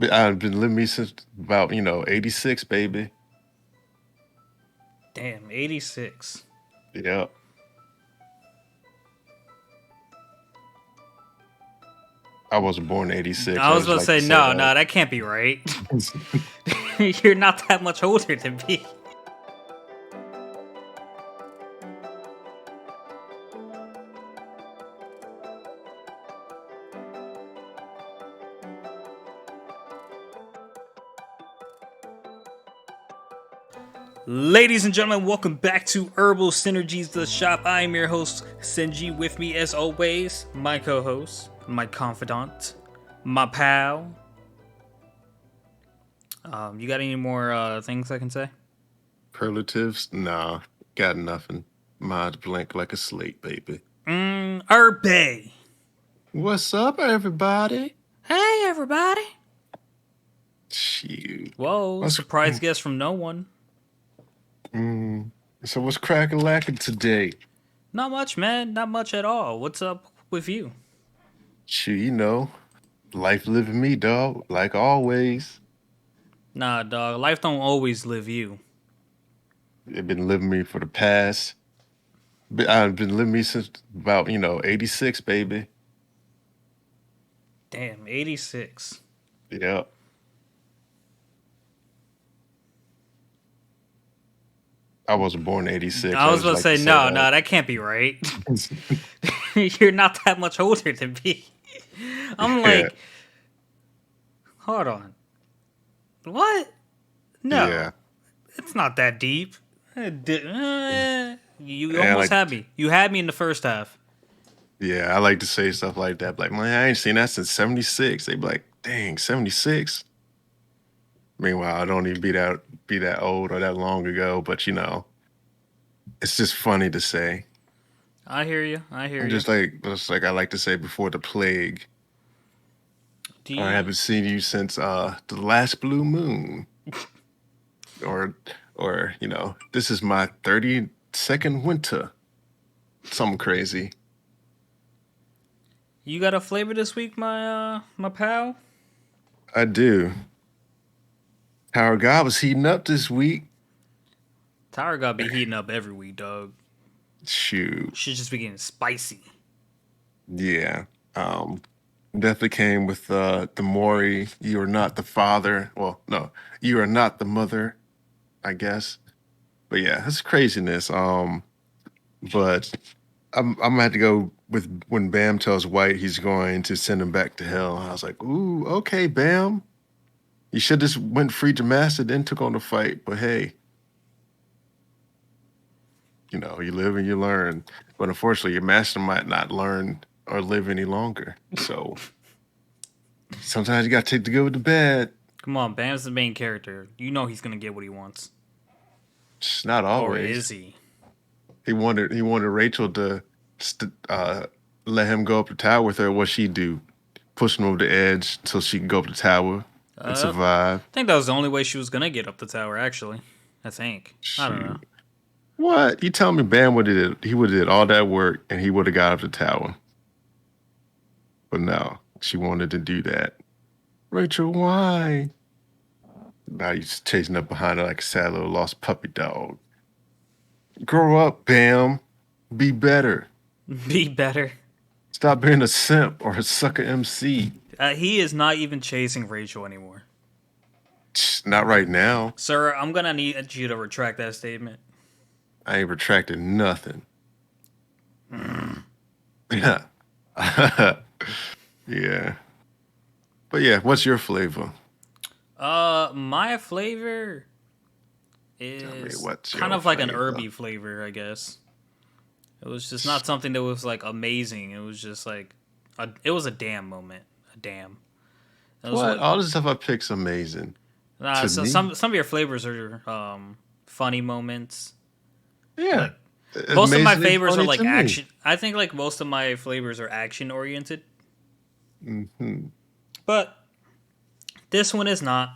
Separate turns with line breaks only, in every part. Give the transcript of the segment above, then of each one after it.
I've been living me since about 86, baby.
Damn, 86.
Yeah, I wasn't born in 86.
I
I
was
just
about to
like to
say,
say
no,
that.
no, that can't be right. You're not that much older than me. Ladies and gentlemen, welcome back to Herbal Synergies, the shop. I am your host, Senji. With me, as always, my co host, my confidant, my pal. You got any more things I can say?
Superlatives? Nah, got nothing. Mind blank like a slate, baby.
Herbe.
What's up, everybody?
Hey, everybody.
Shoot.
Whoa,
What's
surprise guest from no one.
mm, so what's cracking lacking today?
Not much, man. Not much at all. What's up with you?
Shoot, life living me, dog. Like always.
Nah, dog. Life don't always live you.
It been living me for the past. I've been living me since about 86, baby.
Damn, 86.
Yeah. I wasn't born in 86.
I
I
was
just
about to
like to
say,
say
no,
that.
no, that can't be right. You're not that much older than me. I'm
Yeah.
like, hold on. What?
Yeah.
No, it's not that deep. You
And
almost
like,
had me. You had me in the first half.
yeah, I like to say stuff like that. Like, man, I ain't seen that since 76. They be like, dang, 76. Meanwhile, I don't even be that old or that long ago, but it's just funny to say.
I hear you. I hear
I'm
you.
just like I like to say before the plague.
Do
I
you?
haven't seen you since the last blue moon. Or this is my 32nd winter. Something crazy.
You got a flavor this week, my pal?
I do. Our God was heating up this week.
Tyra gotta be heating up every week, dog.
Shoot.
Should just be getting spicy.
Yeah. Um, Definitely came with the Maury, you are not the father. Well, no, you are not the mother, I guess. But yeah, it's craziness. But I'm gonna have to go with when Bam tells White he's going to send him back to hell. I was like, ooh, okay, Bam. You should just went free to master, then took on the fight. But hey, you live and you learn. But unfortunately, your master might not learn or live any longer. So sometimes you gotta take the good with the bad.
Come on, Bam's the main character. You know he's gonna get what he wants.
It's not
Or
always.
is he?
He wanted Rachel to let him go up the tower with her. What she do? Push him over the edge so she can go up the tower and
I
survive.
think that was the only way she was gonna get up the tower, actually. I think. I don't know.
Shoot. What? You tell me Bam would have did he would have did all that work and he would have got up the tower. But no, she wanted to do that. Rachel, why? Now he's chasing up behind her like a sad little lost puppy dog. Grow up, Bam. Be better.
Be better.
Stop being a simp or a sucker MC.
He is not even chasing Rachel anymore.
Not right now.
Sir, I'm gonna need you to retract that statement.
I ain't retracted nothing. Yeah. Yeah. But yeah, what's your flavor?
My flavor
Tell me
is
what's
kind
your
of like an
flavor.
herby flavor, I guess. It was just not something that was like amazing. It was just like it was a damn moment. A damn. It was
What?
what.
All the stuff I pick's amazing. To
So
me.
some of your flavors are funny moments.
Yeah.
Like most of my
Amazingly
flavors are
funny
like
to me.
action. I think like most of my flavors are action oriented,
Hmm.
but this one is not.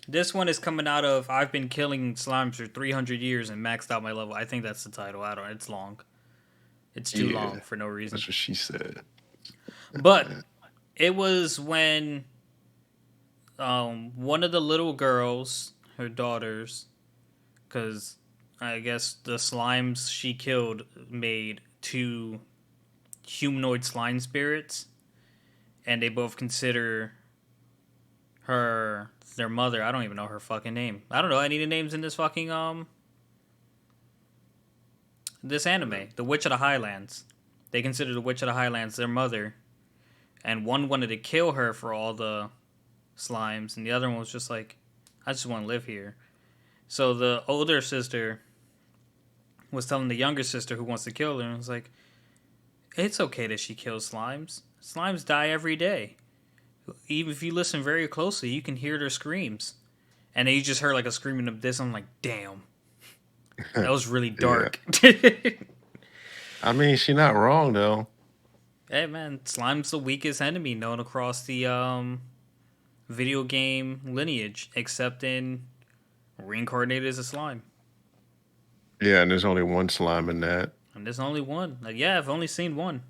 This one is coming out of I've been killing slimes for 300 years and maxed out my level. I think that's the title. I don't. It's long. It's too long
Yeah.
for no reason.
That's what she said.
But it was when one of the little girls, her daughters, because I guess the slimes she killed made two humanoid slime spirits, and they both consider her their mother. I don't even know her fucking name. I don't know any of the names in this fucking this anime, The Witch of the Highlands. They consider the Witch of the Highlands their mother, and one wanted to kill her for all the slimes, and the other one was just like, I just want to live here. So the older sister was telling the younger sister who wants to kill her, and was like, it's okay that she kills slimes. Slimes die every day. Even if you listen very closely, you can hear their screams. And then you just heard like a screaming of this. I'm like, damn, that was really
Yeah.
dark.
I mean, she's not wrong though.
Hey man, slime's the weakest enemy known across the video game lineage, except in reincarnated as a slime.
Yeah, and there's only one slime in that.
And there's only one. Like, yeah, I've only seen one.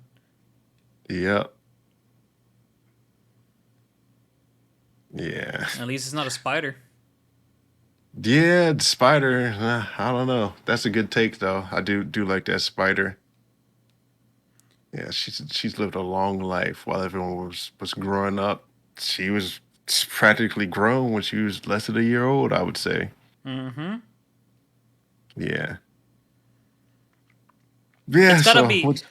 Yep. Yeah.
At least it's not a spider.
Yeah, the spider. I don't know. That's a good take though. I do like that spider. Yeah, she's lived a long life while everyone was growing up. She was practically grown when she was less than a year old, I would say.
Mm-hmm.
Yeah. Yeah,
It's gotta
so
be
what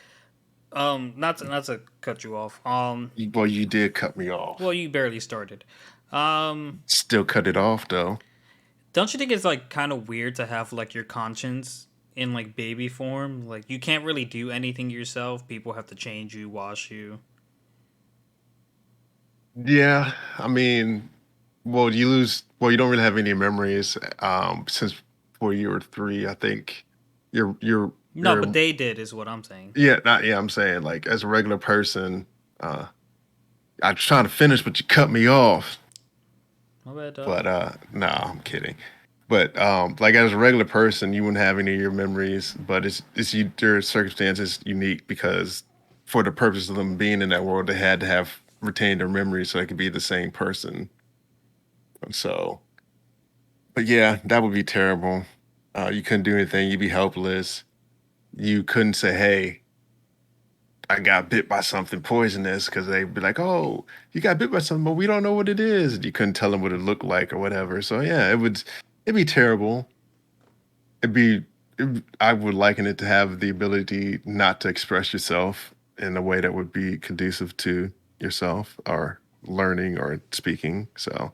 not to cut you off.
well you did cut me
Well,
off.
you barely started. Um,
Still cut it off though.
don't you think it's like kind of weird to have like your conscience in like baby form? Like you can't really do anything yourself. People have to change you, wash you.
Yeah, I mean, well you don't really have any memories since before you were 3, I think.
No, but
You're
they did is what I'm saying.
yeah, not yeah, I'm saying like as a regular person, uh I was trying to finish but you cut me off.
My bad, dog.
But no, I'm kidding. But like as a regular person, you wouldn't have any of your memories, but their circumstances unique because for the purpose of them being in that world, they had to have retained their memories so they could be the same person. And so, but yeah, that would be terrible. You couldn't do anything. You'd be helpless. You couldn't say, "Hey, I got bit by something poisonous," because they'd be like, "Oh, you got bit by something, but we don't know what it is." And you couldn't tell them what it looked like or whatever. So yeah, it'd be terrible. It'd be I would liken it to have the ability not to express yourself in a way that would be conducive to yourself or learning or speaking. So,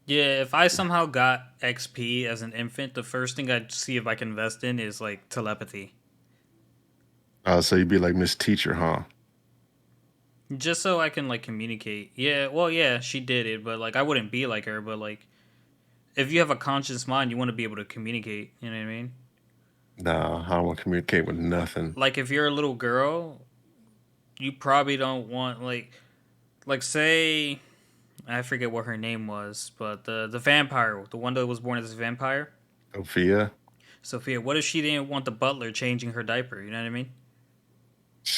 Yeah, if I somehow got XP as an infant, the first thing I'd see if I can invest in is like telepathy.
so you'd be like Miss Teacher, huh?
Just so I can like communicate. Yeah, well, yeah, she did it, but like I wouldn't be like her. But like, if you have a conscious mind, you want to be able to communicate. You know what I mean?
No, I don't want to communicate with nothing.
Like if you're a little girl, you probably don't want like say I forget what her name was, but the vampire, the one that was born as a vampire,
Sophia,
Sophia. What if she didn't want the butler changing her diaper? You know what I mean?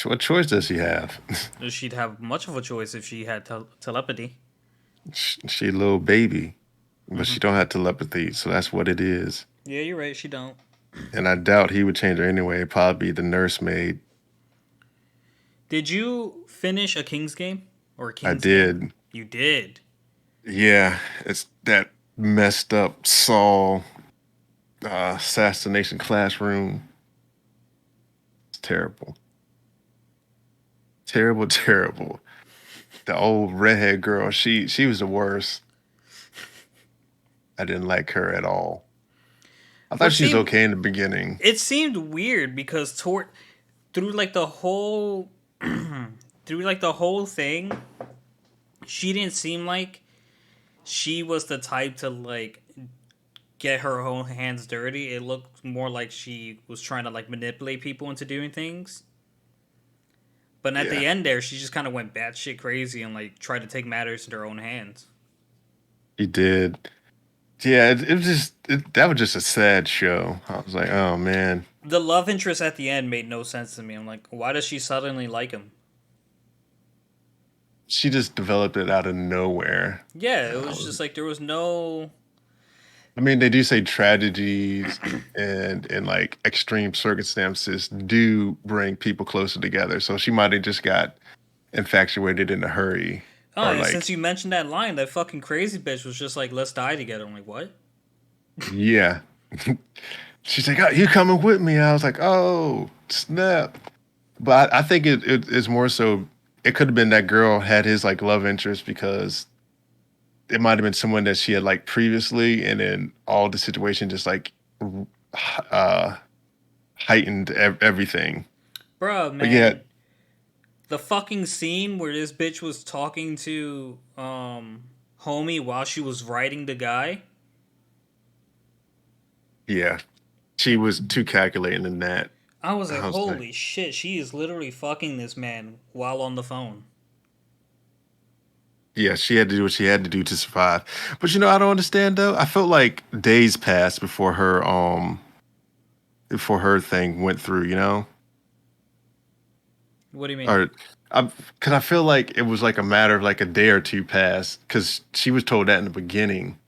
what choice does he have?
She'd have much of a choice if she had telepathy.
She a little baby, but
Hmm.
she don't have telepathy, so that's what it is.
Yeah, you're right. She don't.
And I doubt he would change her anyway. It'd probably be the nursemaid.
Did you finish a King's game or a
I
King's game?
did.
You did.
Yeah, it's that messed up Saul assassination classroom. It's terrible. Terrible, terrible. The old redhead girl, she was the worst. I didn't like her at all. I thought
What
she was
seemed
okay in the beginning.
it seemed weird because toward through like the whole through like the whole thing, she didn't seem like she was the type to like get her own hands dirty. It looked more like she was trying to like manipulate people into doing things. But at
Yeah,
the end there, she just kind of went batshit crazy and like tried to take matters into her own hands.
she did. Yeah, it was that was just a sad show. I was like, oh man.
The love interest at the end made no sense to me. I'm like, why does she suddenly like him?
she just developed it out of nowhere.
Yeah, it was
Um,
just like there was no.
I mean, they do say tragedies and like extreme circumstances do bring people closer together. So she might have just got infatuated in a hurry,
Oh,
or
and since
like,
you mentioned that line, that fucking crazy bitch was just like, "Let's die together." I'm like, what?
yeah. She's like, oh, you coming with me? I was like, oh, snap. But I think it is more so. It could have been that girl had his like love interest because it might have been someone that she had like previously, and then all the situation just like uh heightened everything.
Bruh,
But yeah,
man, the fucking scene where this bitch was talking to homie while she was writing the guy.
yeah, she was too calculating in that.
I was like,
I was like,
holy shit, she is literally fucking this man while on the phone.
yeah, she had to do what she had to do to survive. But I don't understand though. I felt like days passed before her thing went through.
What do you mean?
Or because I feel like it was like a matter of like a day or two passed because she was told that in the beginning,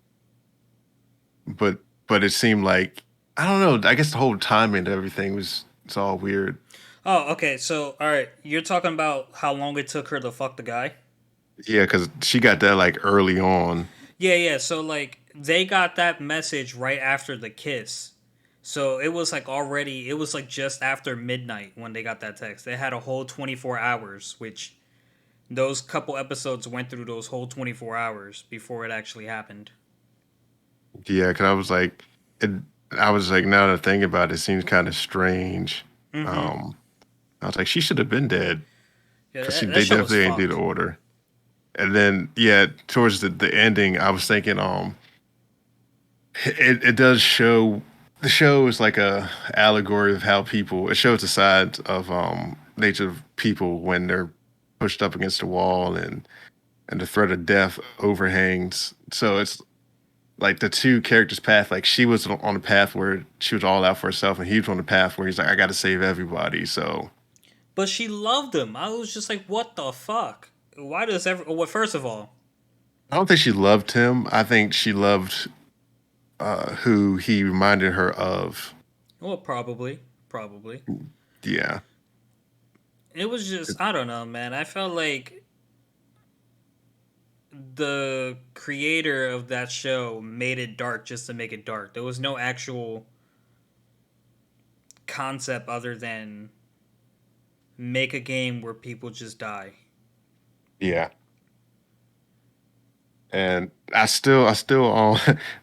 but it seemed like I don't know. I guess the whole timing and everything was it's all weird.
Oh, okay. So, all right, you're talking about how long it took her to fuck the guy.
Yeah, because she got that like early on.
Yeah, yeah. So like they got that message right after the kiss. So it was like already it was like just after midnight when they got that text. They had a whole 24 hours, which those couple episodes went through those whole 24 hours before it actually happened.
Yeah, because it, I was like, now that I think about it, it seems kind of strange.
Mhm.
Um, I was like, she should have been dead
Yeah,
because
that, that
they
show was
definitely ain't do the
fucked.
order. And then yeah, towards the ending, I was thinking, it does show the show is like a allegory of how people it shows the sides of nature of people when they're pushed up against the wall and the threat of death overhangs. So it's like the two characters' path. Like she was on a path where she was all out for herself, and he was on the path where he's like, I got to save everybody. So
But she loved him. I was just like, what the fuck? Why does every? Well, first of all,
I don't think she loved him. I think she loved who he reminded her of.
well, probably.
Yeah,
It was just I don't know, man. I felt like the creator of that show made it dark just to make it dark. There was no actual concept other than make a game where people just die.
yeah. And I still,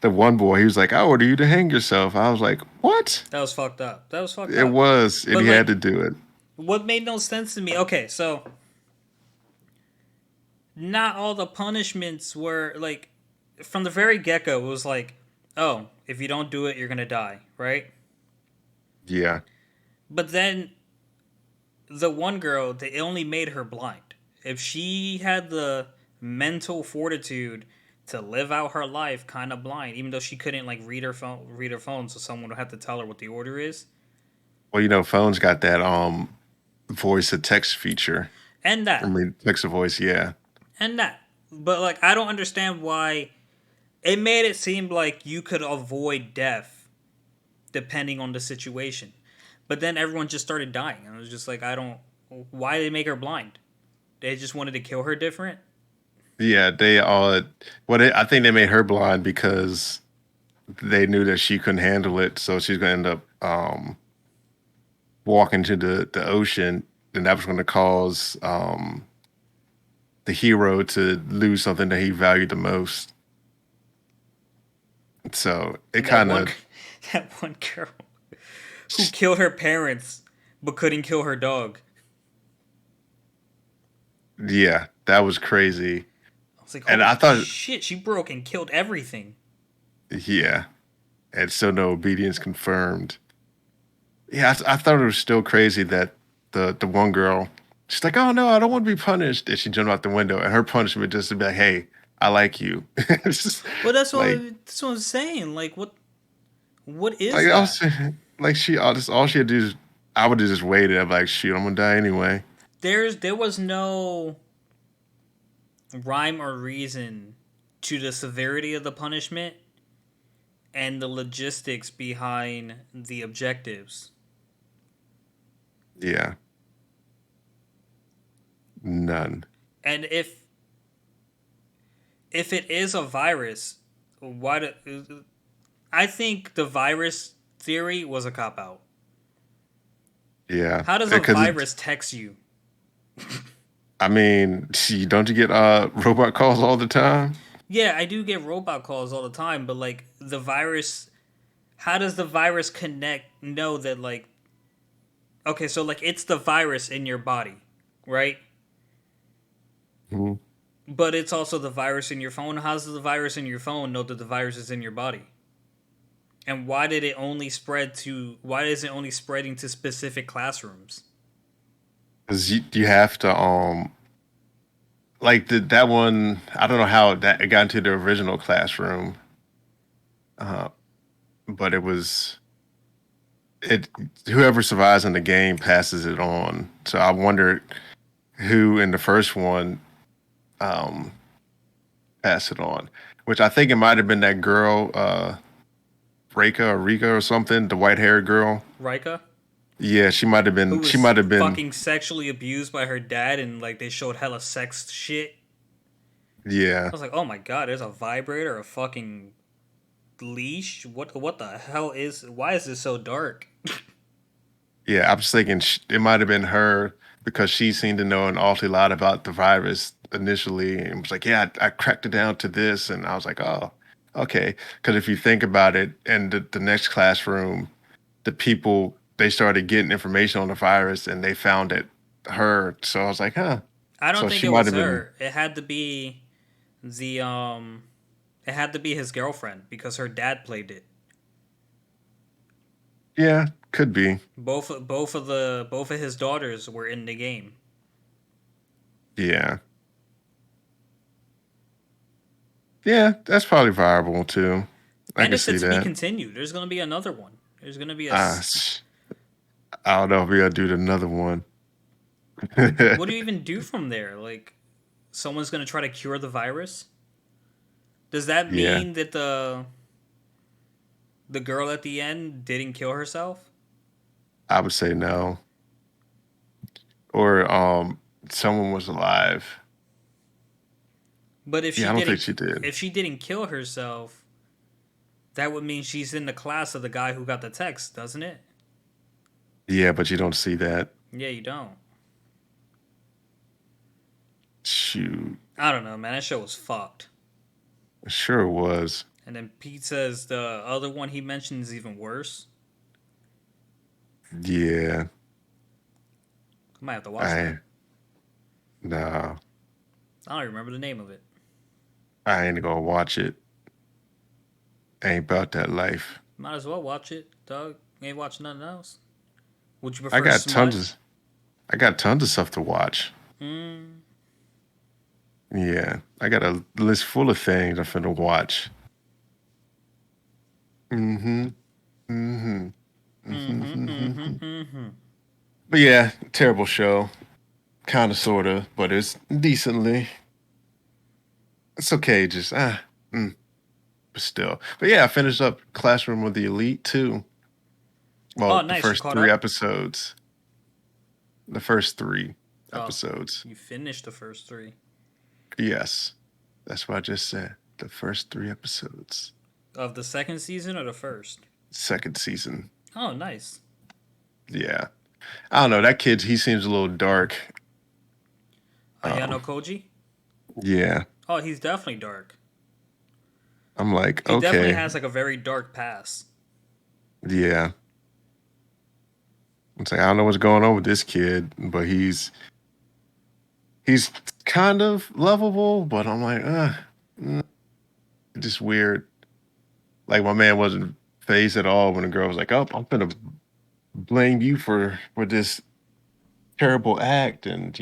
the one boy, he was like, I order you to hang yourself. I was like, what?
That was fucked up. That was fucked
It
up.
was, and
But
he had
like,
to do it.
what made no sense to me? Okay, so not all the punishments were like from the very get go. It was like, oh, if you don't do it, you're gonna die, right?
Yeah.
But then the one girl, they only made her blind. If she had the mental fortitude to live out her life kind of blind, even though she couldn't like read her phone, so someone would have to tell her what the order is,
Well, phones got that voice to text feature.
and
I
that,
mean, text to voice. Yeah.
and that. But like, I don't understand why it made it seem like you could avoid death depending on the situation. But then everyone just started dying, and it was just like, I don't. Why did they make her blind? They just wanted to kill her different.
Yeah. They all. I think they made her blind because they knew that she couldn't handle it, so she's gonna end up walking to the ocean, and that was going to cause the hero to lose something that he valued the most. So it
And that
kind
one,
of
that one girl who killed her parents but couldn't kill her dog.
yeah, that was crazy.
I was like,
And I
holy
thought,
shit, she broke and killed everything.
yeah, and so no obedience confirmed. Yeah, I thought it was still crazy that the one girl, she's like, oh no, I don't want to be punished, and she jumped out the window, and her punishment just to be like, hey, I like you. It's just
Well,
like
that's what I'm saying. Like, what is
like I
that?
was like all she had to do is I would have just waited. I'm like, shoot, I'm gonna die anyway.
There was no rhyme or reason to the severity of the punishment and the logistics behind the objectives.
Yeah, none.
And if it is a virus, why do, I think the virus theory was a cop out.
Yeah,
How does a
because
virus text you?
I mean, see, don't you get robot calls all the time?
Yeah, I do get robot calls all the time, but like the virus, how does the virus connect? Know that like okay, so like it's the virus in your body, right?
Mhm.
But it's also the virus in your phone. How does the virus in your phone know that the virus is in your body? And why did it only spread to? Why is it only spreading to specific classrooms?
Because you have to like that one. I don't know how that it got into the original classroom, uh, but it was it. Whoever survives in the game passes it on. So I wonder who in the first one um, passed it on, which I think it might have been that girl, Rika or something, the white haired girl.
Rika,
Yeah, she might have
who
been. She
was
might have been.
fucking sexually abused by her dad, and like they showed hella sex shit.
Yeah,
I was like, oh my god, there's a vibrator, a fucking leash. What the hell is? Why is this so dark?
yeah. I was thinking it might have been her because she seemed to know an awfully lot about the virus initially, and was like, "Yeah, I cracked it down to this," and I was like, "Oh, okay." Because if you think about it, and the next classroom, the people they started getting information on the virus, and they found it her. So I was like, "Huh."
I don't
So
think
she
it
might
was
have been.
her. It had to be the It had to be his girlfriend because her dad played it.
Yeah, could be.
Both of his daughters were in the game,
Yeah, yeah. That's probably viable too. I
and
can
it's set
see
to be
that.
continued. There's gonna be another one. There's gonna be a.
Uh, I don't know if we gotta do another one.
What do you even do from there? Like, someone's gonna try to cure the virus. Does that
Yeah,
mean that the girl at the end didn't kill herself?
I would say no. Or someone was alive.
But
Yeah, I don't think she did.
if she didn't kill herself, that would mean she's in the class of the guy who got the text, doesn't it?
Yeah, but you don't see that.
Yeah, you don't.
Shoot,
I don't know, man. That show was fucked.
sure was.
And then Pete says the other one he mentioned is even worse.
Yeah,
I might have to watch that.
I no,
I don't remember the name of it.
I ain't gonna watch it. Ain't about that life.
Might as well watch it, dog. You ain't watching nothing else. Would you
I
prefer
got
smut?
tons of I got tons of stuff to watch.
Mm,
Yeah, I got a list full of things I'm finna watch. Mm-hmm. Mm-hmm.
mm-hmm,
Mm-hmm.
mm-hmm, mm-hmm.
But yeah, terrible show. Kind of, sort of, but it's decently. It's okay. Just but still. But yeah, I finished up Classroom with the Elite too.
Oh,
Well, the
nice. You
first
caught
three
up?
episodes. The first three
Oh,
episodes.
you finished the first three.
Yes, that's what I just said. The first three episodes.
Of the second season or the first?
Second season.
Oh, nice.
Yeah, I don't know. That kid, he seems a little dark.
Ayano
Um,
Koji?
yeah,
Oh, he's definitely dark.
I'm like,
He definitely
okay,
has like a very dark past.
yeah. It's like I don't know what's going on with this kid, but he's kind of lovable, but I'm like, mm, just weird. Like my man wasn't phased at all when the girl was like, "Oh, I'm gonna blame you for this terrible act," and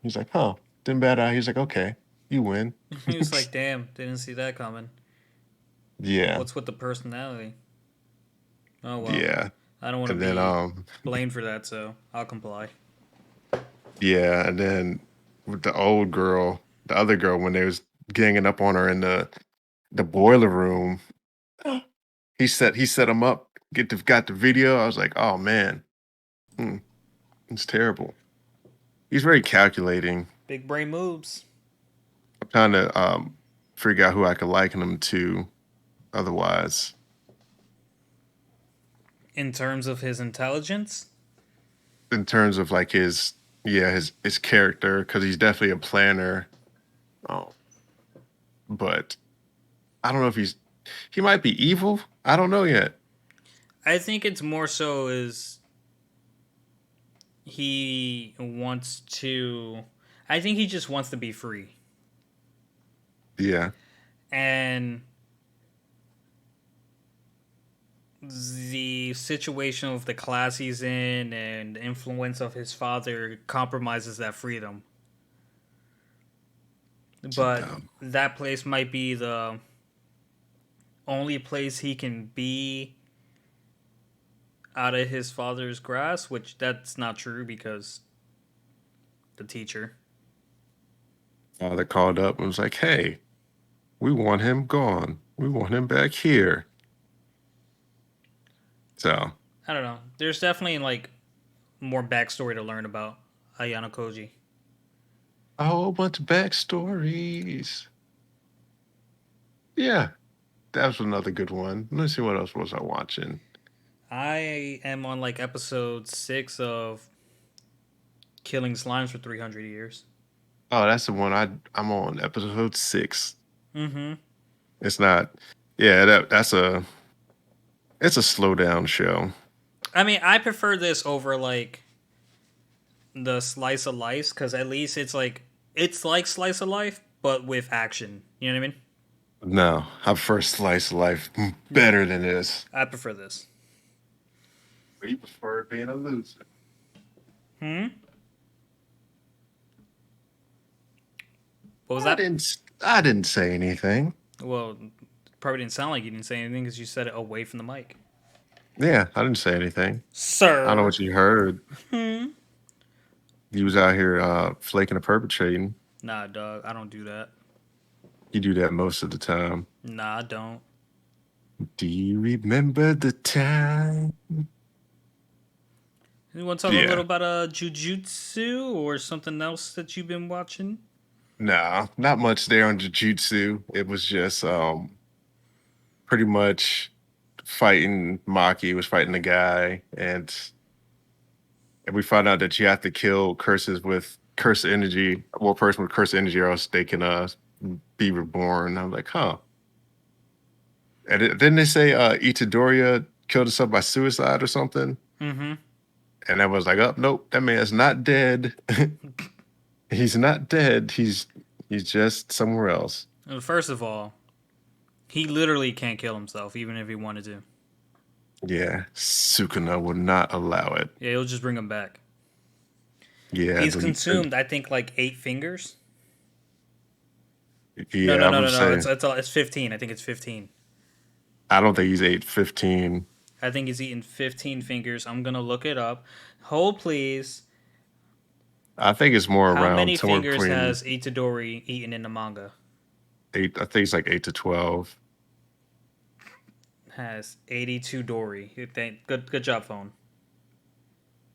he's like, "Huh?" Didn't bat out. He's like, "Okay, you win."
He was like, damn, didn't see that coming.
Yeah,
What's with the personality? Oh, well.
yeah,
I don't want to
and then
be blamed for that, so I'll comply.
yeah, and then with the old girl. the other girl when they was ganging up on her in the boiler room. He set him up, got the video. I was like, oh man, hmm, it's terrible. He's very calculating.
Big brain moves.
I'm trying to figure out who I could liken him to otherwise.
In terms of his intelligence,
In terms of like his yeah, his character, because he's definitely a planner. Oh, but I don't know if he might be evil. I don't know yet.
I think it's more so is he wants to. I think he just wants to be free,
Yeah.
and the situation of the class he's in and the influence of his father compromises that freedom.
So
But
dumb.
that place might be the only place he can be out of his father's grasp, which that's not true because the teacher.
Father called up and was like, "Hey, we want him gone. We want him back here." So
I don't know. There's definitely like more backstory to learn about Ayano Koji.
a whole bunch of backstories. Yeah, that was another good one. Let me see what else was I watching.
I am on like episode 6 of Killing Slimes for 300 years.
Oh, that's the one I'm on episode 6.
Mm-hmm.
It's not. Yeah, it's a slow down show.
I mean, I prefer this over like the slice of life because at least it's like slice of life but with action. You know what I mean?
No, I first slice of life
No,
better than this.
I prefer this.
We prefer being a loser.
Hmm. What was
I
that?
didn't. I didn't say anything.
Well, probably didn't sound like you didn't say anything because you said it away from the mic,
Yeah, I didn't say anything. I don't know
sir.
what you heard.
Hmm.
You was out here flaking and perpetrating.
Nah, dog. I don't do that.
You do that most of the time.
Nah, I don't.
Do you remember the time?
You want to talk a little
Yeah.
about jujutsu or something else that you've been watching?
Nah, not much there on Jujutsu. It was just pretty much fighting Maki was fighting the guy and we found out that you have to kill curses with curse energy, well person with curse energy or else they can be reborn. I'm like, huh. And didn't they say Itadoriya killed himself by suicide or something?
Mm-hmm.
And I was like, oh nope, that man's not dead. He's not dead. He's just somewhere else.
First of all, he literally can't kill himself even if he wanted to.
Yeah, Sukuna would not allow it.
Yeah, he'll just bring him back.
Yeah,
He's consumed, I think, like 8 fingers. No,
yeah,
no,
I
no,
would
no, no.
say
It's 15. I think it's 15.
I don't think he's 8'15".
I think he's eaten 15 fingers. I'm gonna look it up. Hold please.
I think it's more
How
around
many
somewhere
fingers
between
has Itadori eaten in the manga?
8. I think it's like 8 to 12.
Has 82 Dory. Good job, phone.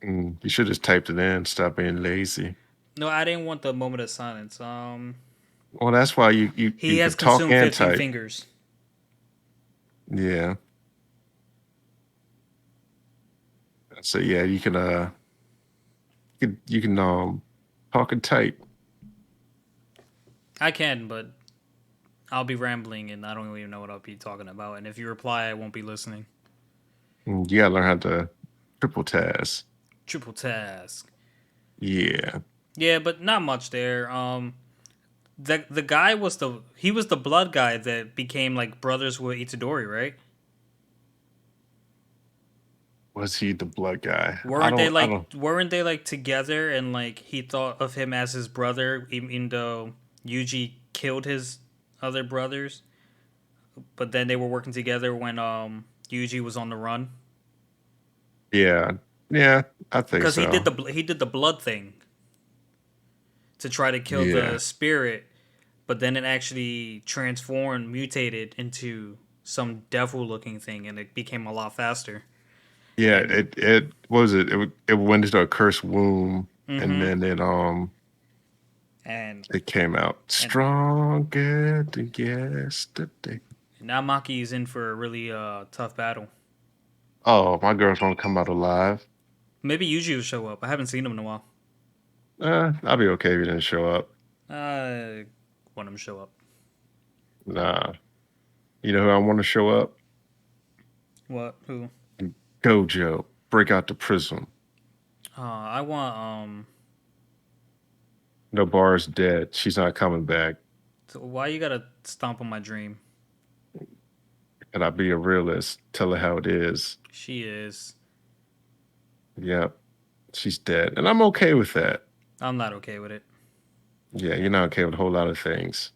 You should just typed it in. Stop being lazy.
No, I didn't want the moment of silence.
Well, that's why you
He
you
has
could talk
consumed
and
15
type.
fingers.
Yeah. So yeah, you can talk and type.
I can, but I'll be rambling and I don't even know what I'll be talking about. And if you reply, I won't be listening.
You gotta learn how to triple task.
Triple task.
Yeah.
Yeah, but not much there. The guy was the blood guy that became like brothers with Itadori, right?
Was he the blood guy?
Weren't they
I
like
don't
weren't they like together and like he thought of him as his brother even though Yuji killed his other brothers, but then they were working together when Yuji was on the run
Yeah. Yeah, I think
because
so.
he did the blood thing to try to kill the
Yeah.
spirit. but then it actually transformed, mutated into some devil-looking thing, and it became a lot faster.
Yeah,
And
it what was it? It went into a cursed womb, and
mm-hmm,
then
and
it came out
and
stronger than yesterday.
now Maki is in for a really tough battle.
Oh, my girl's gonna come out alive.
Maybe Yuji will show up. I haven't seen him in a while.
I'll be okay if he didn't show up.
I want him to show up.
Nah, you know who I want to show up?
What? Who?
Gojo, break out the prism.
I want
No, Bar's dead. She's not coming back.
So why you gotta stomp on my dream?
And I be a realist. Tell her how it is.
She is.
Yep, she's dead, and I'm okay with that.
I'm not okay with it.
Yeah, you're not okay with a whole lot of things,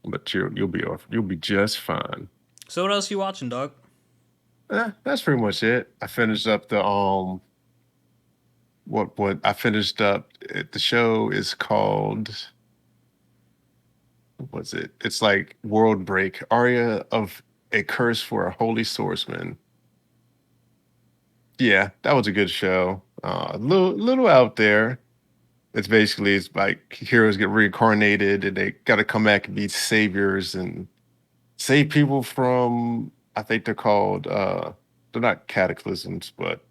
but you'll be off. You'll be just fine.
So what else you watching, dog?
That's pretty much it. I finished up the what I finished up. The show is called what's it? It's like World Break. Aria of a Curse for a Holy Swordsman. Yeah, that was a good show. A little out there. It's like heroes get reincarnated and they got to come back and be saviors and save people from. I think they're called. They're not cataclysms, but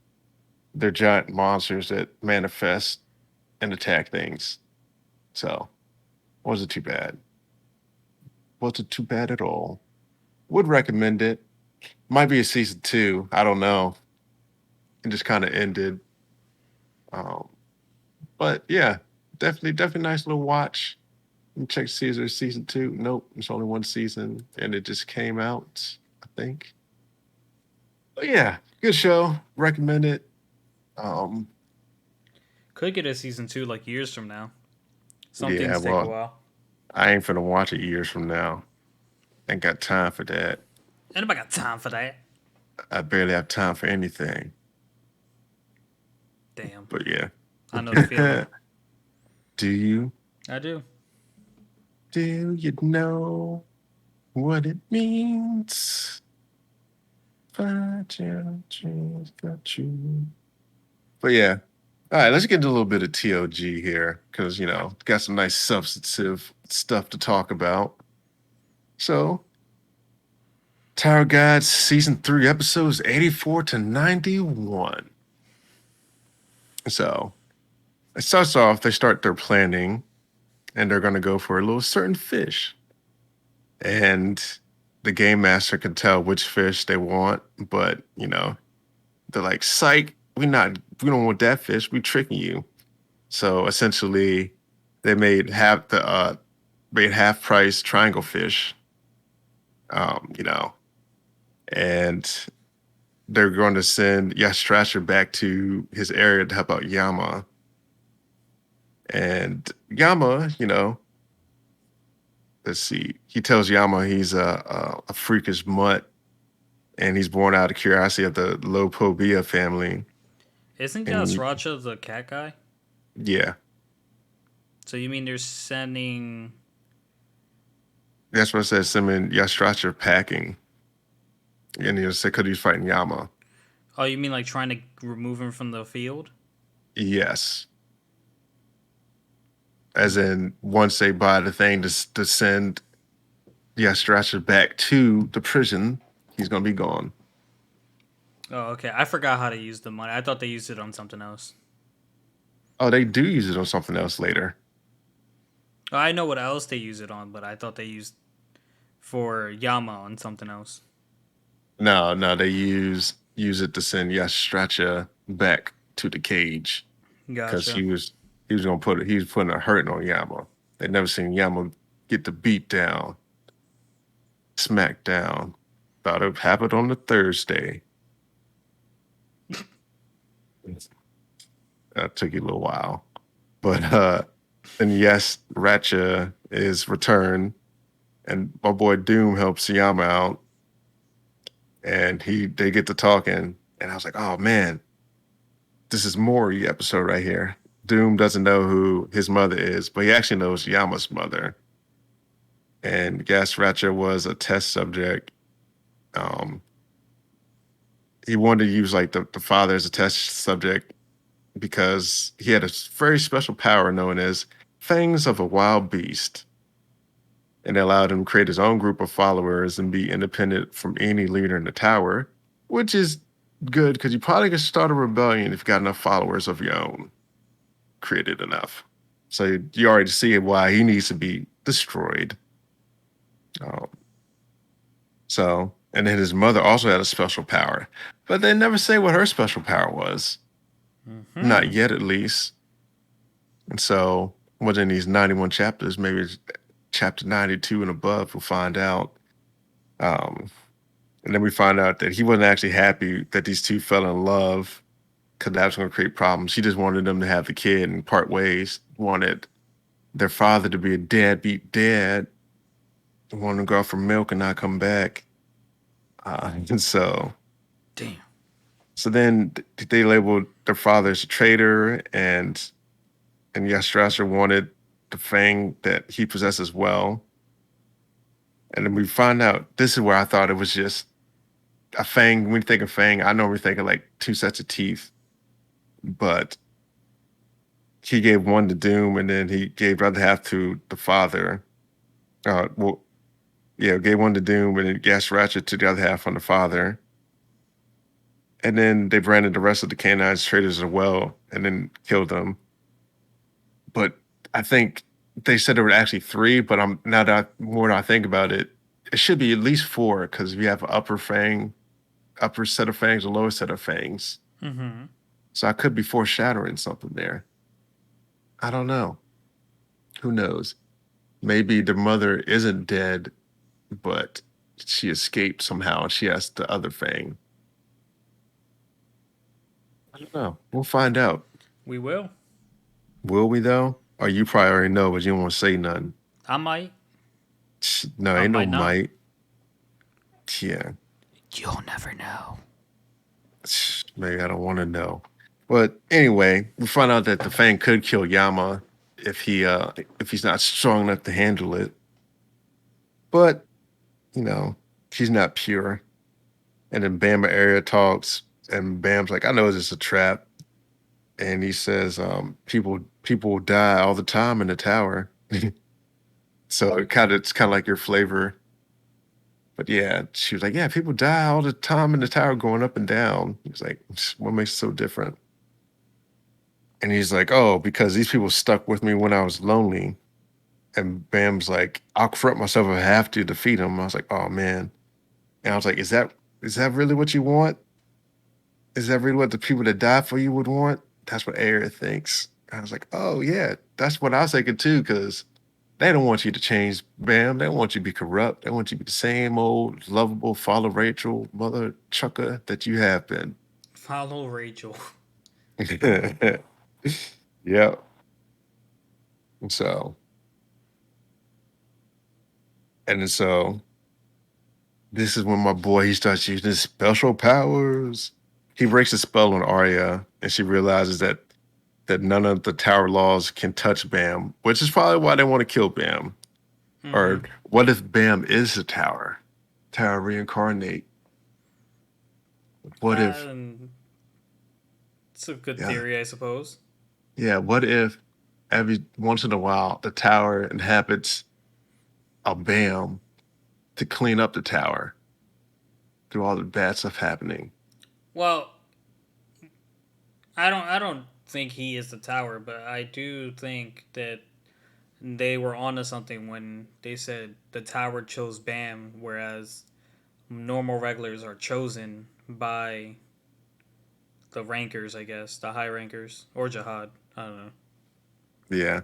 they're giant monsters that manifest and attack things. So wasn't too bad. Wasn't too bad at all. Would recommend it. Might be a season two. I don't know. It just kind of ended. Um, but yeah, definitely nice little watch. Check to see is there season two. Nope, it's only one season, and it just came out. I think. But yeah, good show. Recommend it. Um,
Could get a season two like years from now. Some
yeah,
things take a
well,
while.
I ain't finna watch it years from now. Ain't got time for that.
Anybody got time for that?
I barely have time for anything.
Damn.
But yeah.
I know the feeling.
Do you?
I do.
Do you know what it means? Find your dreams got you. But yeah. All right, let's get into a little bit of TOG here because, got some nice substantive stuff to talk about. So, Tower Guides Season 3, episodes 84 to 91. So, it starts off, they start their planning, and they're going to go for a little certain fish. And the game master can tell which fish they want, but, they're like, psych, we don't want that fish, we tricking you. So essentially, they made half price triangle fish, you know, and they're going to send Yastrasher back to his area to help out Yama. And Yama, let's see, he tells Yama he's a freakish mutt, and he's born out of curiosity of the Lopobia family.
Isn't
And
Yasracha the cat guy?
yeah,
So you mean they're sending?
that's what I said. Sending Yastrasher packing, and he said because he's fighting Yama.
Oh, you mean like trying to remove him from the field?
Yes. As in, once they buy the thing to send Yastrasher back to the prison, he's going to be gone.
Oh, okay. I forgot how to use the money. I thought they used it on something else.
Oh, they do use it on something else later.
Oh, I know what else they use it on, but I thought they used for Yama on something else.
No, they use it to send Yastrasher back to the cage because
Gotcha.
he was going to he was putting a hurting on Yama. They never seen Yama get the beat down, smack down. Thought it happened on the Thursday. That took you a little while. But and yes, Ratcha is returned, and my boy Doom helps Yama out, and they get to talking, and I was like, oh man, this is Mori episode right here. Doom doesn't know who his mother is, but he actually knows Yama's mother. and Gas Ratcher was a test subject. Um, he wanted to use like the father as a test subject because he had a very special power known as Fangs of a Wild Beast, and it allowed him to create his own group of followers and be independent from any leader in the tower, which is good because you probably could start a rebellion if you got enough followers of your own, created enough. So you already see why he needs to be destroyed. Um, and then his mother also had a special power, but they never say what her special power was. Not
Hmm.
yet, at least. And so, within these 91 chapters, maybe it's chapter 92 and above, we'll find out. Um, and then we find out that he wasn't actually happy that these two fell in love because that was going to create problems. She just wanted them to have the kid and part ways, wanted their father to be a deadbeat dad, wanted to go out for milk and not come back. And
Damn.
so then they labeled their father as a traitor, and Yastrasher wanted the fang that he possessed as well. And then we find out this is where I thought it was just a fang. When you think of fang, I normally think of like two sets of teeth, but he gave one to Doom, and then he gave the other half to the father. Well, yeah, gave one to Doom, and then Gas Ratchet to the other half on the father. And then they branded the rest of the canines traitors as well, and then killed them. But I think they said there were actually three, but I'm now that more that I think about it, it should be at least four because we have an upper fang, upper set of fangs, a lower set of fangs.
Hmm.
So I could be foreshadowing something there. I don't know. Who knows? Maybe the mother isn't dead, but she escaped somehow and she has the other fang. I don't know. We'll find out.
We will.
Will we though? Or you probably already know, but you don't want to say nothing.
I might.
No,
I
ain't no
might not.
might. Yeah.
You'll never know.
Maybe I don't want to know. But anyway, we find out that the Fang could kill Yama if he's not strong enough to handle it. But, you know, she's not pure. And then Bama area talks and Bam's like, I know this is a trap. And he says, people die all the time in the tower. So it's kinda like your flavor. But yeah, she was like, yeah, people die all the time in the tower going up and down. He's like, what makes it so different? And he's like, oh, because these people stuck with me when I was lonely. And Bam's like, I'll confront myself if I have to defeat him. I was like, oh man. And I was like, is that really what you want? Is that really what the people that died for you would want? That's what Aria thinks. I was like, oh yeah, that's what I was thinking too, because they don't want you to change, Bam. They don't want you to be corrupt. They want you to be the same old lovable father Rachel, mother Chucker that you have been.
Follow Rachel.
Yep. So and so this is when my boy he starts using his special powers. He breaks a spell on Arya, and she realizes that none of the tower laws can touch Bam, which is probably why they want to kill Bam.
Hmm.
Or what if Bam is the tower? Tower reincarnate. What if,
It's a good
yeah,
theory, I suppose.
yeah, what if every once in a while the tower inhabits a Bam to clean up the tower through all the bad stuff happening?
Well, I don't think he is the tower, but I do think that they were onto something when they said the tower chose Bam, whereas normal regulars are chosen by the rankers, I guess, the high rankers or Jihad. I don't know.
Yeah.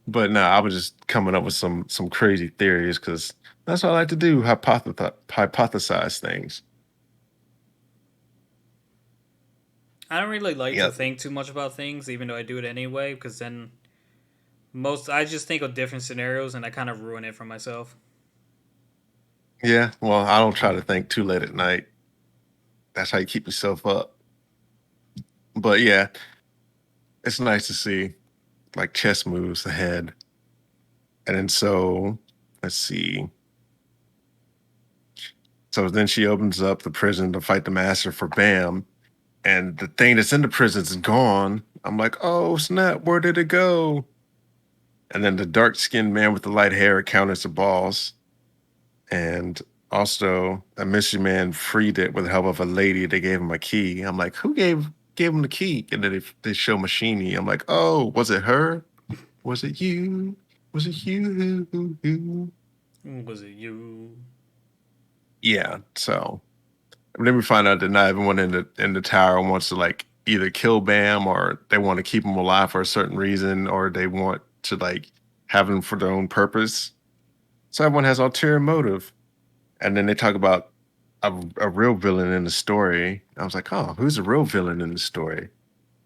But no, I was just coming up with some crazy theories because that's what I like to do, hypothesize things.
I don't really like to
Yep.
think too much about things, even though I do it anyway, because then I just think of different scenarios and I kind of ruin it for myself.
Yeah. Well, I don't try to think too late at night. That's how you keep yourself up. But yeah, it's nice to see like chess moves ahead. And then so let's see. So then she opens up the prison to fight the master for Bam, and the thing that's in the prison is gone. I'm like, oh snap, where did it go? And then the dark skinned man with the light hair counters the boss. And also, a mystery man freed it with the help of a lady. They gave him a key. I'm like, who gave him the key? And then they show Machini. I'm like, oh, was it her? Was it you? Was it you?
Was it you?
Yeah. So and then we find out that not everyone in the tower wants to like either kill Bam or they want to keep him alive for a certain reason or they want to like have him for their own purpose. So everyone has ulterior motive. And then they talk about a real villain in the story. I was like, oh, who's the real villain in the story?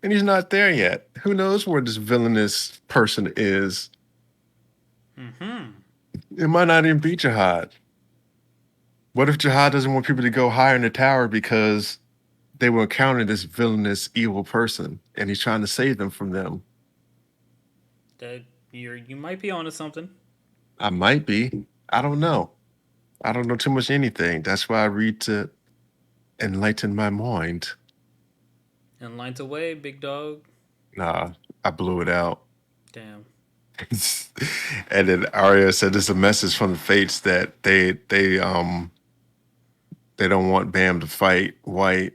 And he's not there yet. Who knows where this villainous person is?
Mm-hmm.
It might not even be Jihad. What if Jihad doesn't want people to go higher in the tower because they will encounter this villainous evil person and he's trying to save them from them?
That you might be onto something.
I might be. I don't know. I don't know too much anything. That's why I read to enlighten my mind.
And lines away, big dog.
Nah, I blew it out.
Damn.
And then Arya said there's a message from the fates that they don't want Bam to fight White.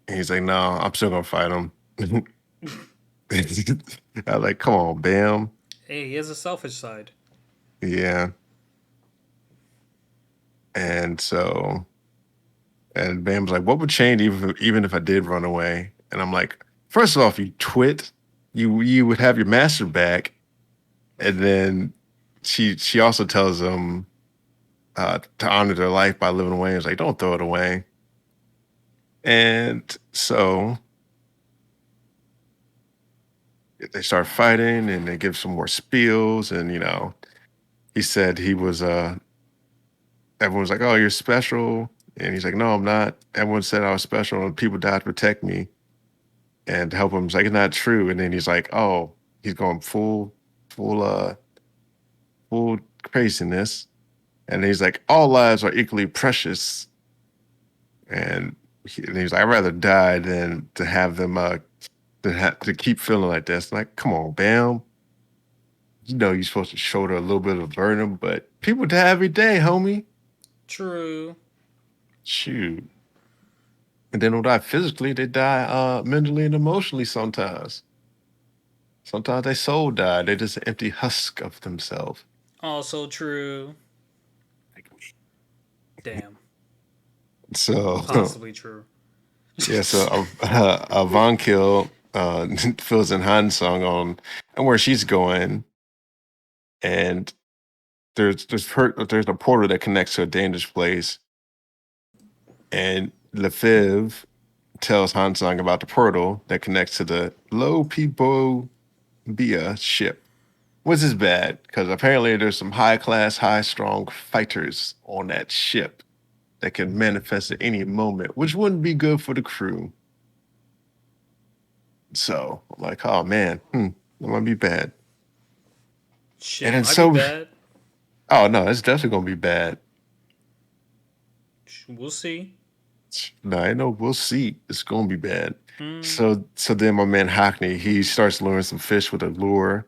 And he's like, no, I'm still gonna fight him. I like, come on, Bam.
Hey, he has a selfish side.
Yeah. And so and Bam's like, what would change even if I did run away? And I'm like, first off, you twit, you would have your master back. And then she also tells him to honor their life by living away. It's like, don't throw it away. And so they start fighting and they give some more spiels. And, he said he was, everyone's like, oh, you're special. And he's like, no, I'm not. Everyone said I was special and people died to protect me and to help him. It's like, it's not true. And then he's like, oh, he's going full, full craziness. And he's like, all lives are equally precious. And he's like, I'd rather die than to have them to keep feeling like this. Like, come on, Bam. You know you're supposed to shoulder a little bit of a burden, but people die every day, homie.
True.
Shoot. And they don't die physically, they die mentally and emotionally sometimes. Sometimes their soul die. They're just an empty husk of themselves.
Also true.
Like me.
Damn.
So
Possibly true.
yeah, so Von Kill fills in Han song on and where she's going, and there's a portal that connects to a dangerous place, and Lefebvre tells Hansung about the portal that connects to the Low People Bia ship, which is bad because apparently there's some high class, high strong fighters on that ship that can manifest at any moment, which wouldn't be good for the crew. So I'm like, oh man, that might be bad. And
Shit
then
might be
so,
bad.
oh no, it's definitely gonna be bad.
We'll see.
No, I know we'll see. It's gonna be bad.
Hmm.
So then my man Hackney, he starts luring some fish with a lure,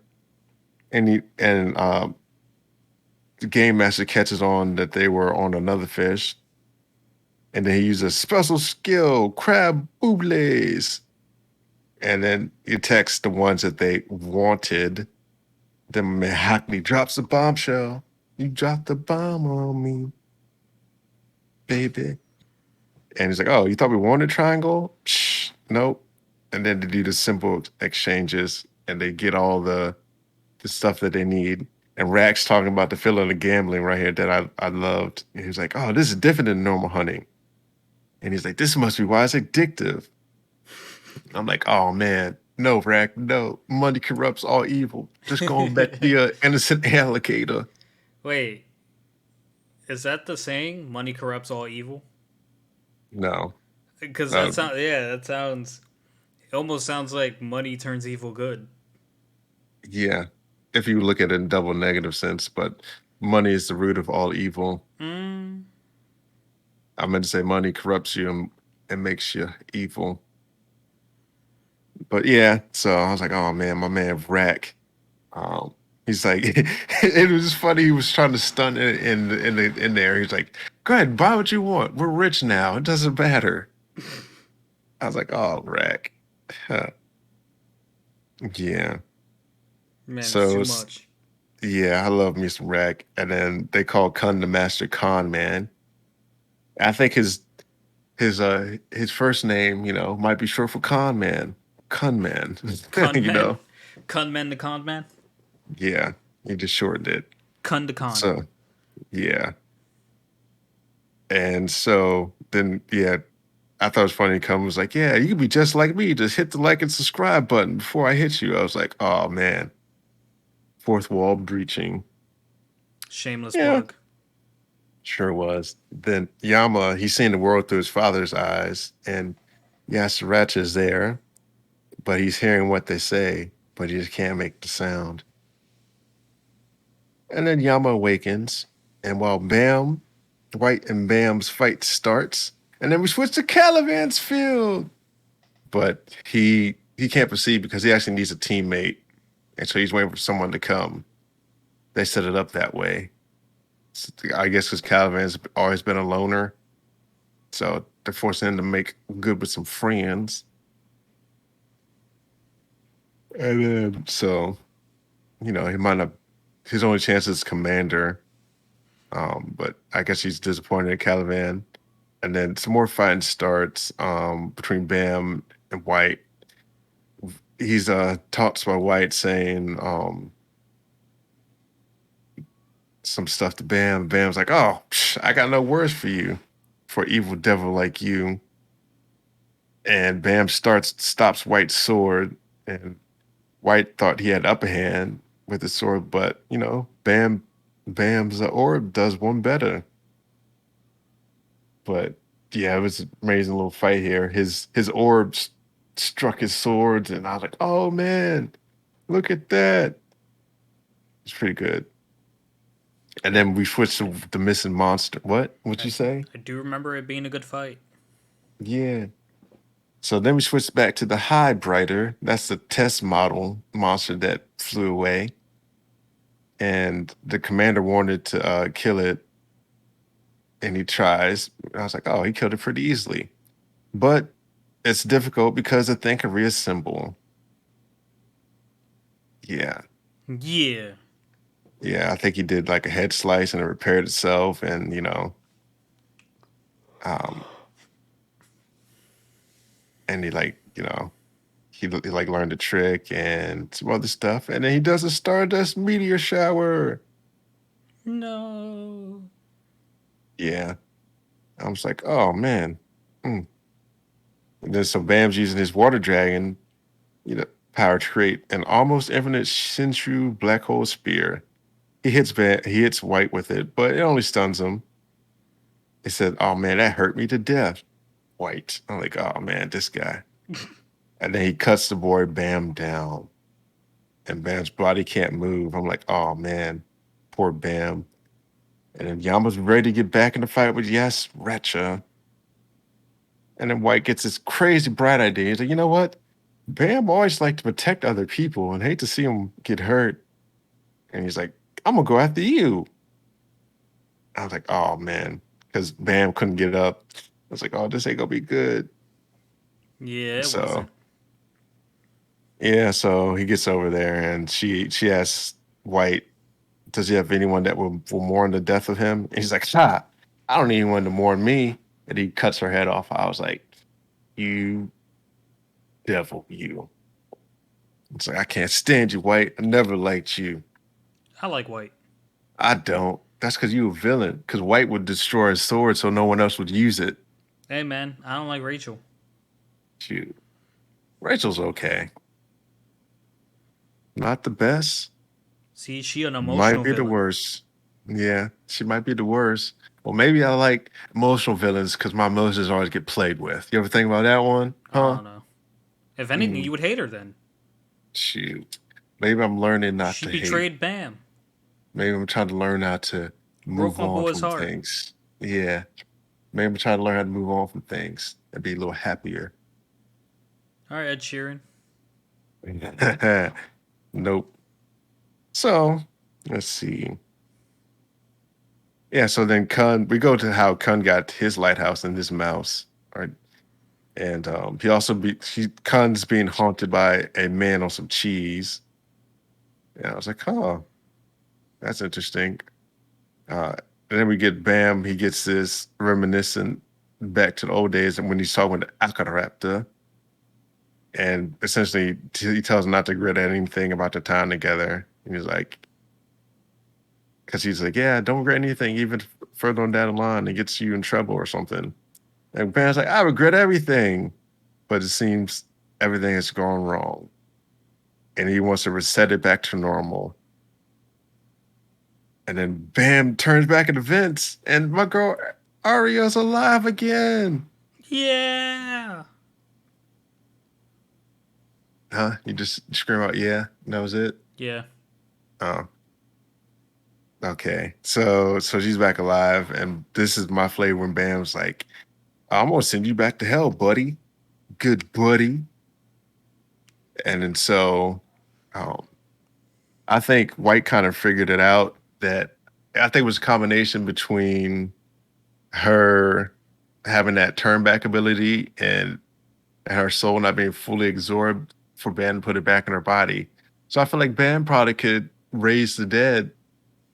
and the game master catches on that they were on another fish, and then he uses a special skill, crab boubles, and then he attacks the ones that they wanted. Then my man Hackney drops a bombshell. You dropped the bomb on me, baby. And he's like, "Oh, you thought we wanted triangle? Psh, nope." And then they do the simple exchanges, and they get all the stuff that they need. And Rax talking about the feeling of gambling right here that I loved. And he's like, "Oh, this is different than normal hunting." And he's like, "This must be why it's addictive." I'm like, "Oh man, no, Rack, no. Money corrupts all evil. Just going back to be an innocent alligator."
Wait, is that the saying? Money corrupts all evil?
No,
Because
uh,
that sounds. Yeah, that sounds. It almost sounds like money turns evil good.
yeah. If you look at it in double negative sense, but money is the root of all evil.
Mm,
I meant to say money corrupts you and makes you evil. But yeah, so I was like, oh man, my man Rack. Um, he's like, it was just funny. He was trying to stunt in there. He's like, go ahead, buy what you want. We're rich now. It doesn't matter. I was like, oh, Rack. Huh. Yeah.
man, it's
So
too
it's,
much.
yeah, I love me some Rack. And then they call Kun the Master Con Man. I think his first name, might be short for Con Man. Kun Man.
Con
you
man,
know?
con man, the con man,
Yeah. He just shortened it.
con the con.
So yeah. And so then yeah, I thought it was funny. Come was like, yeah, you could be just like me. Just hit the like and subscribe button before I hit you. I was like, oh man, fourth wall breaching.
Shameless
Yeah,
plug.
sure was. Then Yama, he's seeing the world through his father's eyes, and Yasaracha is there, but he's hearing what they say, but he just can't make the sound. And then Yama awakens, and while Bam, White and Bam's fight starts, and then we switch to Caliban's field. But he can't proceed because he actually needs a teammate, and so he's waiting for someone to come. They set it up that way. I guess because Caliban's always been a loner, so they're forcing him to make good with some friends. And then so he might not. His only chance is commander. But I guess he's disappointed in Caliban. And then some more fighting starts between Bam and White. He's talks by White saying some stuff to Bam. Bam's like, "Oh, I got no words for you, for evil devil like you." And Bam stops White's sword, and White thought he had upper hand with his sword, but Bam's orb does one better. But yeah, it was an amazing little fight here. His orbs struck his swords, and I was like, "Oh man, look at that!" It's pretty good. And
Yeah,
then we switched to the missing monster. What? What'd you
I,
say?
I do remember it being a good fight.
Yeah. So then we switched back to the High Brighter. That's the test model monster that flew away. And the commander wanted to kill it, and he tries. I was like, oh, he killed it pretty easily. But it's difficult because the thing can reassemble. Yeah.
Yeah,
Yeah. I think he did like a head slice and it repaired itself. And, um, and he like learned a trick and some other stuff. And then he does a Stardust meteor shower.
no.
Yeah. I was like, oh man. Mm. And then so Bam's using his water dragon, power to create an almost infinite Shinshu black hole spear. He hits White with it, but it only stuns him. He said, oh man, that hurt me to death. White. I'm like, oh man, this guy. And then he cuts the boy Bam down. And Bam's body can't move. I'm like, oh man, poor Bam. And then Yama's ready to get back in the fight with Yes, Retcha. And then White gets this crazy bright idea. He's like, you know what? Bam always liked to protect other people and hate to see him get hurt. And he's like, I'm gonna go after you. I was like, oh man, because Bam couldn't get up. I was like, oh, this ain't gonna be good.
Yeah, it
So
wasn't.
yeah, so he gets over there and she asks White, does he have anyone that will mourn the death of him? And he's like, I don't need anyone to mourn me. And he cuts her head off. I was like, you devil, you. It's like, I can't stand you, White. I never liked you.
I like White.
I don't. That's because you a villain. Because White would destroy his sword so no one else would use it.
Hey man, I don't like Rachel.
Shoot. Rachel's okay. Not the best.
See, she an
Might
emotional
be the
villain.
worst. Yeah, she might be the worst. Well, maybe I like emotional villains because my emotions always get played with. You ever think about that one?
I
Huh?
don't know. If anything, you
Mm,
would hate her then.
shoot. Maybe I'm learning not
She
to hate.
betrayed Bam.
Maybe I'm trying to learn how to
Broke
move
my
on
boy's
from
heart.
things. Yeah. Maybe I'm trying to learn how to move on from things and be a little happier.
All right, Ed Sheeran.
Nope. So let's see. Yeah, so then Kun, we go to how Kun got his lighthouse and this mouse, right? And Kun's being haunted by a man on some cheese. And I was like, oh, that's interesting. Uh, and then we get Bam, he gets this reminiscent back to the old days and when he's talking with the Akaraptor. And essentially he tells him not to regret anything about the time together. And he's like, because he's like, yeah, don't regret anything, even further on down the line, it gets you in trouble or something. And Bam's like, I regret everything. But it seems everything has gone wrong. And he wants to reset it back to normal. And then Bam turns back into Vince, and my girl Arya's alive again.
Yeah.
Huh? You just scream out, yeah, and that was it?
Yeah.
Oh, okay. So she's back alive, and this is my flavor when Bam's like, I'm gonna send you back to hell, buddy. Good buddy. And then um, I think White kind of figured it out that I think it was a combination between her having that turn back ability and her soul not being fully absorbed for Bam to put it back in her body. So I feel like Bam probably could raise the dead.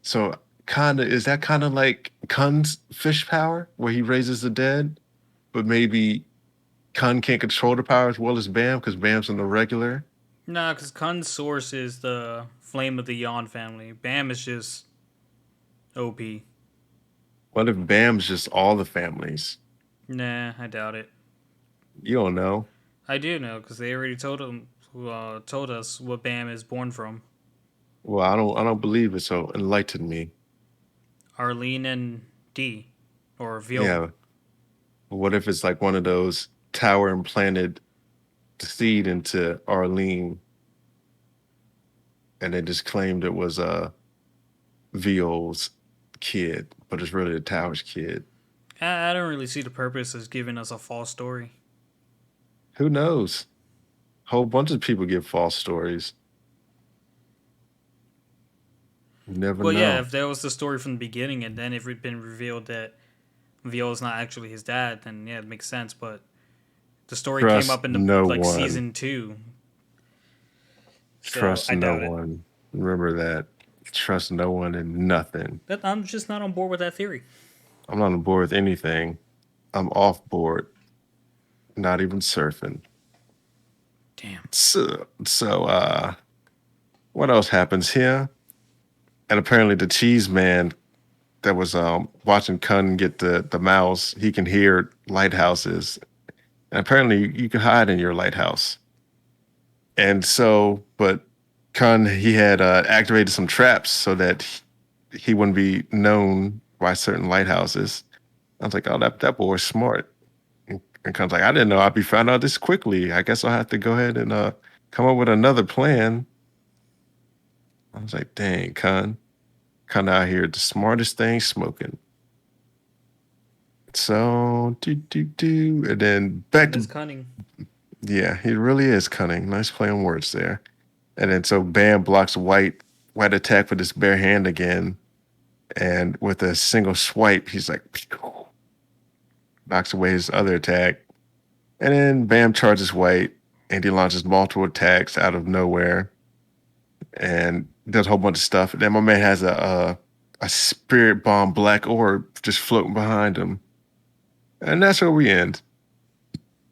So kind of is that kind of like Kun's fish power where he raises the dead, but maybe Kun can't control the power as well as Bam because Bam's an irregular.
Nah, because Kun's source is the flame of the Yawn family. Bam is just OP.
What if Bam's just all the families?
Nah, I doubt it.
You don't know.
I do know because they already told us what Bam is born from.
Well, I don't believe it. So enlighten me.
Arlene and D, or Viol.
Yeah. What if it's like one of those tower implanted seed into Arlene and they just claimed it was Viol's kid, but it's really the tower's kid?
I don't really see the purpose as giving us a false story.
Who knows? Whole bunch of people give false stories. You never
Well, yeah,
know.
if that was the story from the beginning, and then if it had been revealed that Viol is not actually his dad, then yeah, it makes sense. But the story came
Trust
up in the
no
like
one.
season 2, so
Trust
I
no
doubt it.
one. Remember that. Trust no one and nothing.
But I'm just not on board with that theory.
I'm not on board with anything. I'm off board. Not even surfing.
Damn.
So what else happens here? And apparently the cheese man that was watching Kun get the mouse, he can hear lighthouses. And apparently you can hide in your lighthouse. And so, but Kun, he had activated some traps so that he wouldn't be known by certain lighthouses. I was like, oh, that boy's smart. And Kun's like, I didn't know I'd be found out this quickly. I guess I'll have to go ahead and come up with another plan. I was like, dang, Kun. Kun out here, the smartest thing smoking. So, and then back
Kun is
to,
cunning.
yeah, he really is cunning. Nice play on words there. And then so Bam blocks White attack with his bare hand again. And with a single swipe, he's like, knocks away his other attack. And then Bam charges White and he launches multiple attacks out of nowhere and does a whole bunch of stuff. And then my man has a spirit bomb black orb just floating behind him. And that's where we end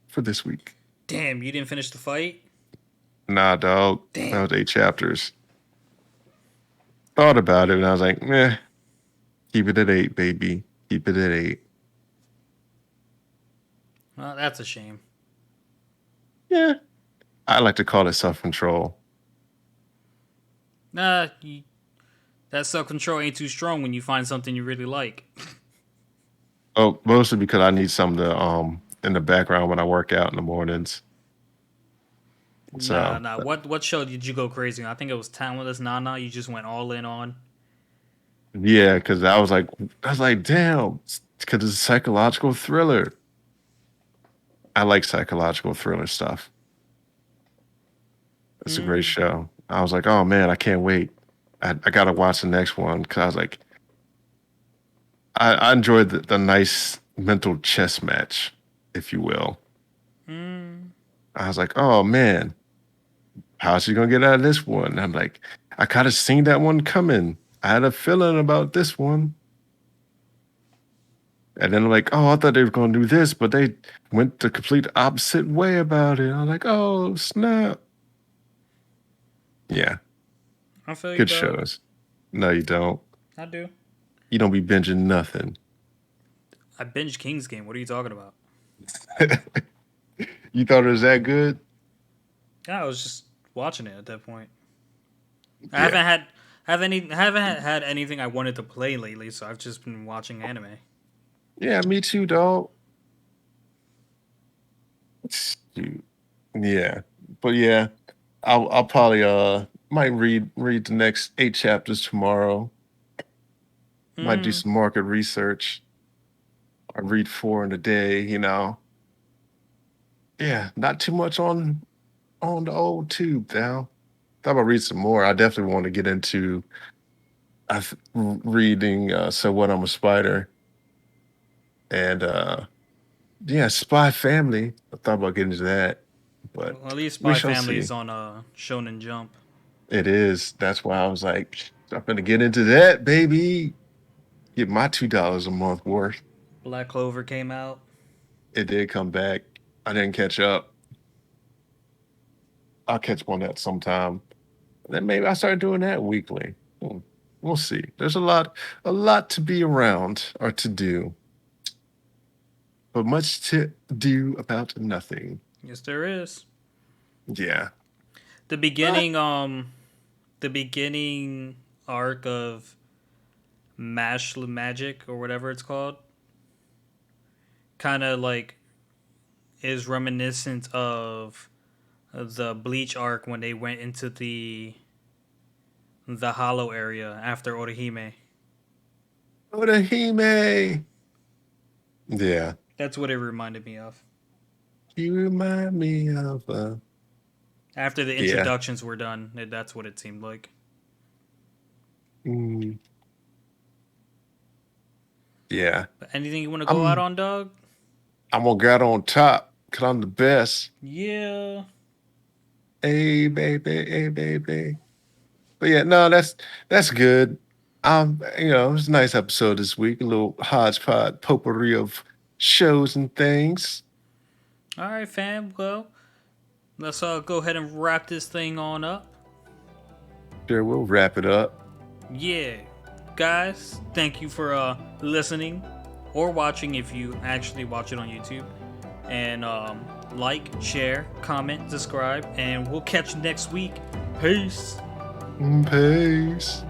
for this week.
Damn, you didn't finish the fight?
Nah, dog. That
Damn.
was 8 chapters. Thought about it and I was like, meh, keep it at 8, baby. Keep it at 8.
Well, that's a shame.
Yeah. I like to call it self control.
Nah, that self control ain't too strong when you find something you really like.
Oh, mostly because I need some to in the background when I work out in the mornings.
Nah,
So
nah. What show did you go crazy on? I think it was Talentless Nana. You just went all in on.
Yeah, because I was like, damn, because it's a psychological thriller. I like psychological thriller stuff. It's a great
Mm,
show. I was like, oh man, I can't wait. I gotta watch the next one because I was like, I enjoyed the nice mental chess match, if you will.
mm.
I was like, oh man, how's she gonna get out of this one? And I'm like, I kind of seen that one coming. I had a feeling about this one. And then I'm like, oh, I thought they were gonna do this, but they went the complete opposite way about it. I'm like, oh snap. Yeah,
I feel you,
good
dog.
shows. No, you don't.
I do.
You don't be binging nothing.
I binged King's Game. What are you talking about?
You thought it was that good?
Yeah, I was just watching it at that point. I
Yeah.
haven't had haven't had anything I wanted to play lately, so I've just been watching anime.
Yeah, me too, dog. Shoot. Yeah. But yeah, I'll probably might read the next 8 chapters tomorrow. Might do
Mm,
some market research. I read 4 in a day, you know. Yeah, not too much on the old tube now. Thought about read some more. I definitely want to get into reading So What I'm a Spider and yeah, Spy Family. I thought about getting into that, but
well, at least
we
Spy
shall
Family's
see.
on Shonen Jump.
It is. That's why I was like, I'm gonna get into that, baby. Get my $2 a month worth.
Black Clover came out.
It did come back. I didn't catch up. I'll catch up on that sometime. Then maybe I start doing that weekly. We'll see. There's a lot to be around or to do, but much to do about nothing.
Yes, there is.
Yeah.
The
But
beginning, the beginning arc of Mash Magic or whatever it's called, kind of like is reminiscent of the Bleach arc when they went into the Hollow area after Orihime.
Hime. Yeah.
That's what it reminded me of.
You remind me of
After the
yeah.
introductions were done, that's what it seemed like.
Mm, yeah.
But anything you want to go out
I'm
on, dog?
I'm gonna get on top because I'm the best.
Yeah.
Hey baby, hey baby. But yeah, no, that's good. You know, it was a nice episode this week. A little hodgepodge potpourri of shows and things.
All right, fam. Well, let's go ahead and wrap this thing on up.
Sure, we'll wrap it up.
Yeah, guys, thank you for listening or watching if you actually watch it on YouTube. And like, share, comment, subscribe, and we'll catch you next week. Peace.
Peace.